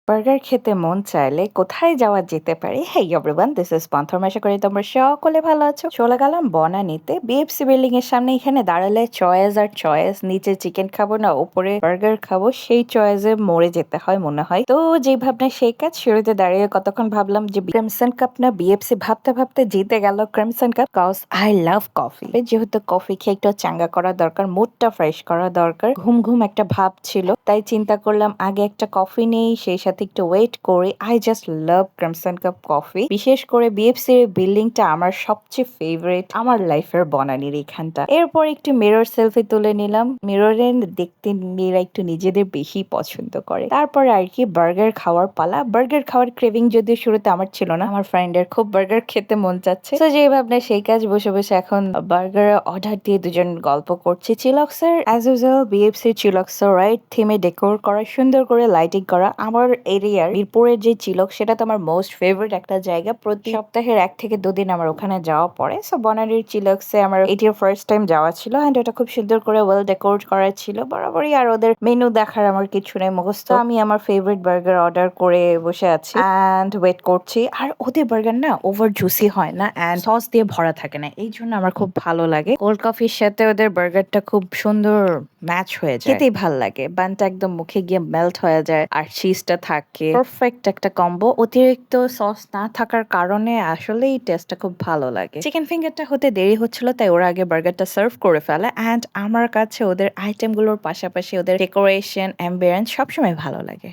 Burger খেতে মন চাইলে কোথায় যাওয়া যেতে পারে? Hey everyone, this is Panthar. আশা করি তোমরা সকলে ভালো আছো। চলে গেলাম বনানীতে বিএফসি বিল্ডিং এর সামনে। এখানে দাঁড়ালে চয়েস আর চয়েস, নিচে চিকেন খাবো না উপরে বার্গার খাবো, সেই চয়েসে মরে যেতে হয় মনে হয়। তো যে ভাবনা সেই কাজ, শুরুতে দাঁড়িয়ে কতক্ষণ ভাবলাম যে ক্রিমসন কাপ না বিএফসি, ভাবতে ভাবতে জিতে গেল Crimson Cup, cause I love coffee. যেহেতু কফি খেয়ে একটু চাঙ্গা করা দরকার, মুডটা ফ্রেশ করা দরকার, ঘুম ঘুম একটা ভাব ছিল, তাই চিন্তা করলাম আগে একটা কফি নেই, সেই সাথে একটু ওয়েট করি। I just love crimson cup coffee. বিশেষ করে বিএফসি এর বিল্ডিংটা আমার সবচেয়ে ফেভারিট, আমার লাইফের বনানীর এখানটা। এরপর একটু মিরর সেলফি তুলে নিলাম। মিররে দেখতে মেয়েরা একটু নিজেদের বেশি পছন্দ করে। তারপরে আর কি বার্গার খাওয়ার পালা। বার্গার খাওয়ার ক্রেভিং যদিও শুরুতে আমার ছিল না, আমার ফ্রেন্ডের খুব বার্গার খেতে মন চাচ্ছে, তো যে ভাবনা সেই কাজ, বসে বসে এখন বার্গার অর্ডার দিয়ে দুজন গল্প করছি। চিলক্সের অ্যাজ ইউজুয়াল বিএফসি চিলক্সের রাইট থিমে ডেকোর করা, সুন্দর করে লাইটিং করা। আমার এরিয়ার মিরপুরের যে চিলক, সেটা তো আমার মোস্ট ফেভারিট একটা জায়গা। প্রতি সপ্তাহের 1 থেকে 2 দিন আমার ওখানে যাওয়া পড়ে। সো বনানীর চিলক্সে আমার এটির ফার্স্ট টাইম যাওয়া ছিল, অ্যান্ড ওটা খুব সুন্দর করে ওয়েল ডেকোরেট করা ছিল বরাবরই। আর ওদের মেনু দেখার আমার কিছু নেই মুখস্থ, আমি আমার ফেভারিট বার্গার অর্ডার করে বসে আছি অ্যান্ড ওয়েট করছি। আর ওদের বার্গার না ওভার জুসি হয় না, অ্যান্ড সস দিয়ে ভরা থাকে না, এই জন্য আমার খুব ভালো লাগে। কোল্ড কফির সাথে ওদের বার্গারটা খুব সুন্দর ম্যাচ হয়ে যায়, খেতেই ভাল লাগে। বানটা একদম মুখে গিয়ে মেল্ট হয়ে যায়, আর চিজটা থাকে, পারফেক্ট একটা কম্বো। অতিরিক্ত সস না থাকার কারণে আসলে এই টেস্টটা খুব ভালো লাগে। চিকেন ফিঙ্গারটা হতে দেরি হচ্ছিল, তাই ওরা আগে বার্গারটা সার্ভ করে ফেলে, অ্যান্ড আমার কাছে ওদের আইটেমগুলোর পাশাপাশি ওদের ডেকোরেশন, অ্যাম্বিয়েন্স সবসময় ভালো লাগে।